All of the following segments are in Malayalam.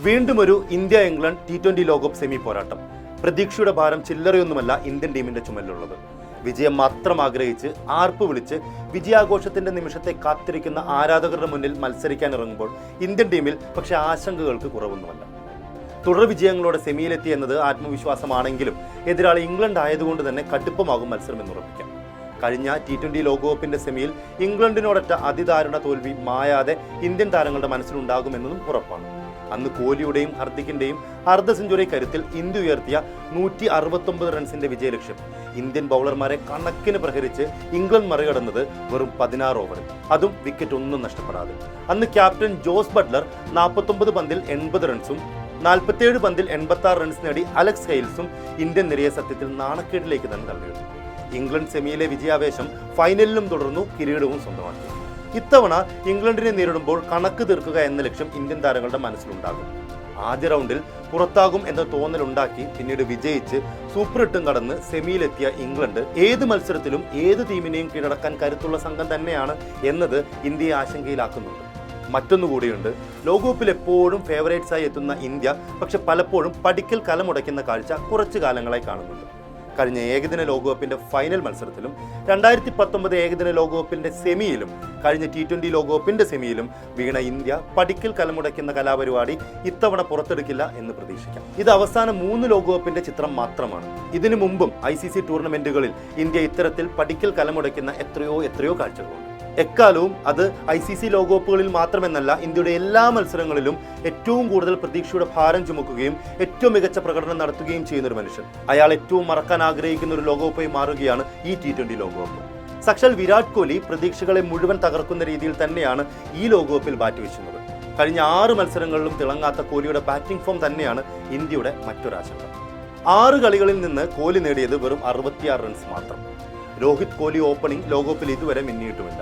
വീണ്ടും ഒരു ഇന്ത്യ ഇംഗ്ലണ്ട് T20 ലോകകപ്പ് സെമി പോരാട്ടം. പ്രതീക്ഷയുടെ ഭാരം ചില്ലറയൊന്നുമല്ല ഇന്ത്യൻ ടീമിന്റെ ചുമലിലുള്ളത്. വിജയം മാത്രം ആഗ്രഹിച്ച് ആർപ്പ് വിളിച്ച് വിജയാഘോഷത്തിന്റെ നിമിഷത്തെ കാത്തിരിക്കുന്ന ആരാധകരുടെ മുന്നിൽ മത്സരിക്കാൻ ഇറങ്ങുമ്പോൾ ഇന്ത്യൻ ടീമിൽ പക്ഷേ ആശങ്കകൾക്ക് കുറവൊന്നുമല്ല. തുടർ വിജയങ്ങളോടെ സെമിയിലെത്തി എന്നത് ആത്മവിശ്വാസമാണെങ്കിലും എതിരാളി ഇംഗ്ലണ്ട് ആയതുകൊണ്ട് തന്നെ കടുപ്പമാകും മത്സരം എന്നുറപ്പിക്കാം. കഴിഞ്ഞ T20 ലോകകപ്പിന്റെ സെമിയിൽ ഇംഗ്ലണ്ടിനോടൊറ്റ അതിദാരുണ തോൽവി മായാതെ ഇന്ത്യൻ താരങ്ങളുടെ മനസ്സിലുണ്ടാകുമെന്നതും ഉറപ്പാണ്. അന്ന് കോഹ്ലിയുടെയും ഹർദിക്കിന്റെയും അർദ്ധ സെഞ്ചുറി കരുത്തിൽ ഇന്ത്യ ഉയർത്തിയ 169 റൺസിന്റെ വിജയലക്ഷ്യം ഇന്ത്യൻ ബൗളർമാരെ കണക്കിന് പ്രഹരിച്ച് ഇംഗ്ലണ്ട് മറികടന്നത് വെറും 16 ഓവറിൽ, അതും വിക്കറ്റ് ഒന്നും നഷ്ടപ്പെടാതെ. അന്ന് ക്യാപ്റ്റൻ ജോസ് ബട്ട്ലർ 49 പന്തിൽ 80 റൺസും 47 പന്തിൽ 86 റൺസ് നേടി അലക്സ് ഹെയിൽസും ഇന്ത്യൻ നിരയെ സത്യത്തിൽ നാണക്കേടിലേക്ക് തന്നെ തള്ളിയിരുന്നു. ഇംഗ്ലണ്ട് സെമിയിലെ വിജയാവേശം ഫൈനലിലും തുടർന്നു, കിരീടവും സ്വന്തമാക്കി. ഇത്തവണ ഇംഗ്ലണ്ടിനെ നേരിടുമ്പോൾ കണക്ക് തീർക്കുക എന്ന ലക്ഷ്യം ഇന്ത്യൻ താരങ്ങളുടെ മനസ്സിലുണ്ടാകും. ആദ്യ റൗണ്ടിൽ പുറത്താകും എന്ന തോന്നലുണ്ടാക്കി പിന്നീട് വിജയിച്ച് സൂപ്പർ 8 കടന്ന് സെമിയിലെത്തിയ ഇംഗ്ലണ്ട് ഏത് മത്സരത്തിലും ഏത് ടീമിനെയും കീഴടക്കാൻ കരുത്തുള്ള സംഘം തന്നെയാണ് എന്നത് ഇന്ത്യയെ ആശങ്കയിലാക്കുന്നുണ്ട്. മറ്റൊന്നുകൂടിയുണ്ട്, ലോകകപ്പിൽ എപ്പോഴും ഫേവറേറ്റ്സായി എത്തുന്ന ഇന്ത്യ പക്ഷെ പലപ്പോഴും പടിക്കൽ കലമുടയ്ക്കുന്ന കാഴ്ച കുറച്ചു കാലങ്ങളായി കാണുന്നുണ്ട്. കഴിഞ്ഞ ഏകദിന ലോകകപ്പിന്റെ ഫൈനൽ മത്സരത്തിലും 2019 ഏകദിന ലോകകപ്പിന്റെ സെമിയിലും കഴിഞ്ഞ T20 ലോകകപ്പിന്റെ സെമിയിലും വീണ ഇന്ത്യ പടിക്കൽ കലമുടയ്ക്കുന്ന കലാപരിപാടി ഇത്തവണ പുറത്തെടുക്കില്ല എന്ന് പ്രതീക്ഷിക്കാം. ഇത് അവസാന 3 ലോകകപ്പിന്റെ ചിത്രം മാത്രമാണ്. ഇതിനു മുമ്പും ICC ടൂർണമെന്റുകളിൽ ഇന്ത്യ ഇത്തരത്തിൽ പടിക്കൽ കലമുടയ്ക്കുന്ന എത്രയോ കാഴ്ചകളുണ്ട്. എക്കാലവും അത് ICC ലോകകപ്പുകളിൽ മാത്രമെന്നല്ല, ഇന്ത്യയുടെ എല്ലാ മത്സരങ്ങളിലും ഏറ്റവും കൂടുതൽ പ്രതീക്ഷയുടെ ഭാരം ചുമക്കുകയും ഏറ്റവും മികച്ച പ്രകടനം നടത്തുകയും ചെയ്യുന്ന ഒരു മനുഷ്യൻ. അയാൾ ഏറ്റവും മറക്കാൻ ആഗ്രഹിക്കുന്ന ഒരു ലോകകപ്പായി മാറുകയാണ് ഈ T20 ലോകകപ്പ്. സാക്ഷാൽ വിരാട് കോഹ്ലി പ്രതീക്ഷകളെ മുഴുവൻ തകർക്കുന്ന രീതിയിൽ തന്നെയാണ് ഈ ലോകകപ്പിൽ ബാറ്റ് വീശുന്നത്. കഴിഞ്ഞ 6 മത്സരങ്ങളിലും തിളങ്ങാത്ത കോഹ്ലിയുടെ ബാറ്റിംഗ് ഫോം തന്നെയാണ് ഇന്ത്യയുടെ മറ്റൊരാശങ്ക. 6 കളികളിൽ നിന്ന് കോഹ്ലി നേടിയത് വെറും 66 റൺസ് മാത്രം. രോഹിത് കോഹ്ലി ഓപ്പണിംഗ് ലോകകപ്പിൽ ഇതുവരെ മിന്നിയിട്ടുമില്ല.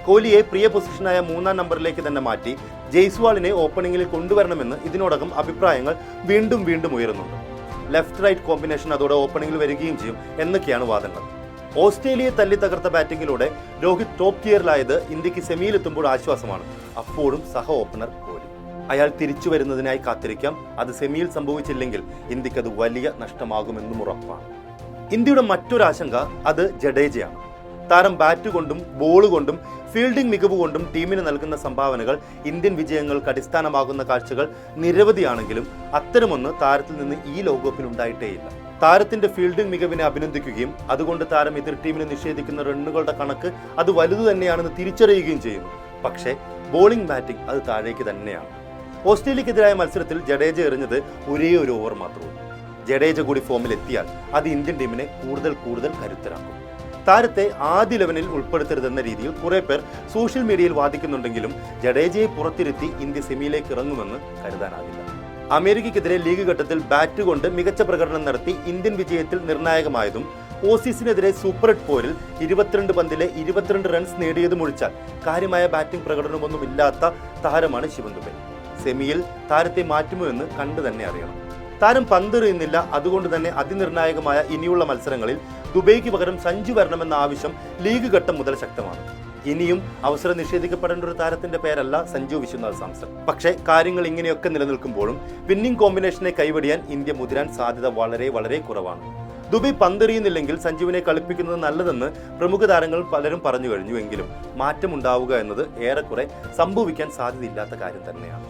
കോഹ്ലിയെ പ്രിയ പൊസിഷനായ 3-ാം നമ്പറിലേക്ക് തന്നെ മാറ്റി ജയ്സ്വാളിനെ ഓപ്പണിംഗിൽ കൊണ്ടുവരണമെന്ന് ഇതിനോടകം അഭിപ്രായങ്ങൾ വീണ്ടും ഉയരുന്നുണ്ട്. ലെഫ്റ്റ് റൈറ്റ് കോമ്പിനേഷൻ അതോടെ ഓപ്പണിംഗിൽ വരികയും ചെയ്യും എന്നൊക്കെയാണ് വാദങ്ങൾ. ഓസ്ട്രേലിയയെ തല്ലി തകർത്ത ബാറ്റിംഗിലൂടെ രോഹിത് ടോപ്പ് ഗിയറിലായത് ഇന്ത്യക്ക് സെമിയിലെത്തുമ്പോൾ ആശ്വാസമാണ്. അപ്പോഴും സഹ ഓപ്പണർ കോഹ്ലി. അയാൾ തിരിച്ചു വരുന്നതിനായി കാത്തിരിക്കാം. അത് സെമിയിൽ സംഭവിച്ചില്ലെങ്കിൽ ഇന്ത്യക്ക് അത് വലിയ നഷ്ടമാകുമെന്നും ഉറപ്പാണ്. ഇന്ത്യയുടെ മറ്റൊരാശങ്ക അത് ജഡേജയാണ്. താരം ബാറ്റ് കൊണ്ടും ബോൾ കൊണ്ടും ഫീൽഡിംഗ് മികവ് കൊണ്ടും ടീമിന് നൽകുന്ന സംഭാവനകൾ ഇന്ത്യൻ വിജയങ്ങൾക്ക് അടിസ്ഥാനമാകുന്ന കാഴ്ചകൾ നിരവധിയാണെങ്കിലും അത്തരമൊന്ന് താരത്തിൽ നിന്ന് ഈ ലോകകപ്പിൽ ഉണ്ടായിട്ടേയില്ല. താരത്തിന്റെ ഫീൽഡിംഗ് മികവിനെ അഭിനന്ദിക്കുകയും അതുകൊണ്ട് താരം എതിർ ടീമിന് നിഷേധിക്കുന്ന റണ്ണുകളുടെ കണക്ക് അത് വലുതു തന്നെയാണെന്ന് തിരിച്ചറിയുകയും ചെയ്യുന്നു. പക്ഷേ ബോളിംഗ് ബാറ്റിംഗ് അത് താഴേക്ക് തന്നെയാണ്. ഓസ്ട്രേലിയക്കെതിരായ മത്സരത്തിൽ ജഡേജ എറിഞ്ഞത് ഒരേ ഒരു ഓവർ മാത്രവും. ജഡേജ കൂടി ഫോമിൽ എത്തിയാൽ അത് ഇന്ത്യൻ ടീമിനെ കൂടുതൽ കരുത്തരാക്കും. താരത്തെ ആദ്യ 11-ൽ ഉൾപ്പെടുത്തരുതെന്ന രീതിയിൽ കുറെ പേർ സോഷ്യൽ മീഡിയയിൽ വാദിക്കുന്നുണ്ടെങ്കിലും ജഡേജയെ പുറത്തിരുത്തി ഇന്ത്യ സെമിയിലേക്ക് ഇറങ്ങുമെന്ന് കരുതാനാകില്ല. അമേരിക്കയ്ക്കെതിരെ ലീഗ് ഘട്ടത്തിൽ ബാറ്റ് കൊണ്ട് മികച്ച പ്രകടനം നടത്തി ഇന്ത്യൻ വിജയത്തിൽ നിർണായകമായതും ഓസീസിനെതിരെ സൂപ്പർ 8 പോരിൽ 22 പന്തിലെ 22 റൺസ് നേടിയതുമൊഴിച്ചാൽ കാര്യമായ ബാറ്റിംഗ് പ്രകടനമൊന്നുമില്ലാത്ത താരമാണ് ശിവൻ ദുബെ. സെമിയിൽ താരത്തെ മാറ്റുമോ എന്ന് കണ്ടു തന്നെ അറിയണം. താരം പന്തെറിയുന്നില്ല, അതുകൊണ്ട് തന്നെ അതിനിർണായകമായ ഇനിയുള്ള മത്സരങ്ങളിൽ ദുബൈക്ക് പകരം സഞ്ജു വരണമെന്ന ആവശ്യം ലീഗ് ഘട്ടം മുതൽ ശക്തമാണ്. ഇനിയും അവസരം നിഷേധിക്കപ്പെടേണ്ട ഒരു താരത്തിന്റെ പേരല്ല സഞ്ജു വിശ്വനാഥ് സാംസൺ. പക്ഷേ കാര്യങ്ങൾ ഇങ്ങനെയൊക്കെ നിലനിൽക്കുമ്പോഴും വിന്നിംഗ് കോമ്പിനേഷനെ കൈവടിയാൻ ഇന്ത്യ മുതിരാൻ സാധ്യത വളരെ കുറവാണ്. ദുബൈ പന്തെറിയുന്നില്ലെങ്കിൽ സഞ്ജുവിനെ കളിപ്പിക്കുന്നത് നല്ലതെന്ന് പ്രമുഖ താരങ്ങൾ പലരും പറഞ്ഞു കഴിഞ്ഞുവെങ്കിലും മാറ്റമുണ്ടാവുക എന്നത് ഏറെക്കുറെ സംഭവിക്കാൻ സാധ്യതയില്ലാത്ത കാര്യം തന്നെയാണ്.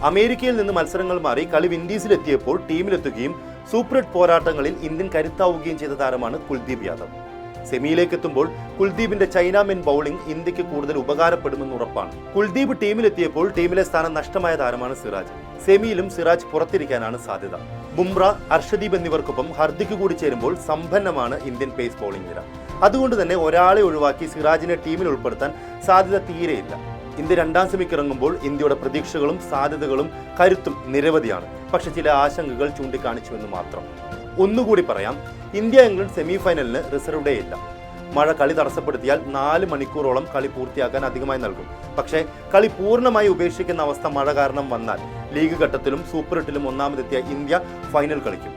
അമേരിക്കയിൽ നിന്ന് മത്സരങ്ങൾ മാറി കളി വിൻഡീസിലെത്തിയപ്പോൾ ടീമിലെത്തുകയും സൂപ്പർ 8 പോരാട്ടങ്ങളിൽ ഇന്ത്യൻ കരുത്താവുകയും ചെയ്ത താരമാണ് കുൽദീപ് യാദവ്. സെമിയിലേക്ക് എത്തുമ്പോൾ കുൽദീപിന്റെ ചൈനാമെൻ ബൗളിംഗ് ഇന്ത്യക്ക് കൂടുതൽ ഉപകാരപ്പെടുമെന്ന് ഉറപ്പാണ്. കുൽദീപ് ടീമിലെത്തിയപ്പോൾ ടീമിലെ സ്ഥാനം നഷ്ടമായ താരമാണ് സിറാജ്. സെമിയിലും സിറാജ് പുറത്തിരിക്കാനാണ് സാധ്യത. ബുംറ, അർഷദീപ് എന്നിവർക്കൊപ്പം ഹർദിക്ക് കൂടി ചേരുമ്പോൾ സമ്പന്നമാണ് ഇന്ത്യൻ പേസ് ബൗളിംഗ് നിര. അതുകൊണ്ട് തന്നെ ഒരാളെ ഒഴിവാക്കി സിറാജിനെ ടീമിൽ ഉൾപ്പെടുത്താൻ സാധ്യത തീരെയില്ല. ഇന്ത്യ 2-ാം സെമിക്ക് ഇറങ്ങുമ്പോൾ ഇന്ത്യയുടെ പ്രതീക്ഷകളും സാധ്യതകളും കരുത്തും നിരവധിയാണ്. പക്ഷെ ചില ആശങ്കകൾ ചൂണ്ടിക്കാണിച്ചുവെന്ന് മാത്രം. ഒന്നുകൂടി പറയാം, ഇന്ത്യ ഇംഗ്ലണ്ട് സെമി ഫൈനലിന് റിസർവ് ഡേ ഇല്ല. മഴ കളി തടസ്സപ്പെടുത്തിയാൽ 4 മണിക്കൂറോളം കളി പൂർത്തിയാക്കാൻ അധികമായി നൽകും. പക്ഷേ കളി പൂർണ്ണമായി ഉപേക്ഷിക്കുന്ന അവസ്ഥ മഴ കാരണം വന്നാൽ ലീഗ് ഘട്ടത്തിലും സൂപ്പർ 8-ലും ഒന്നാമതെത്തിയ ഇന്ത്യ ഫൈനൽ കളിക്കും.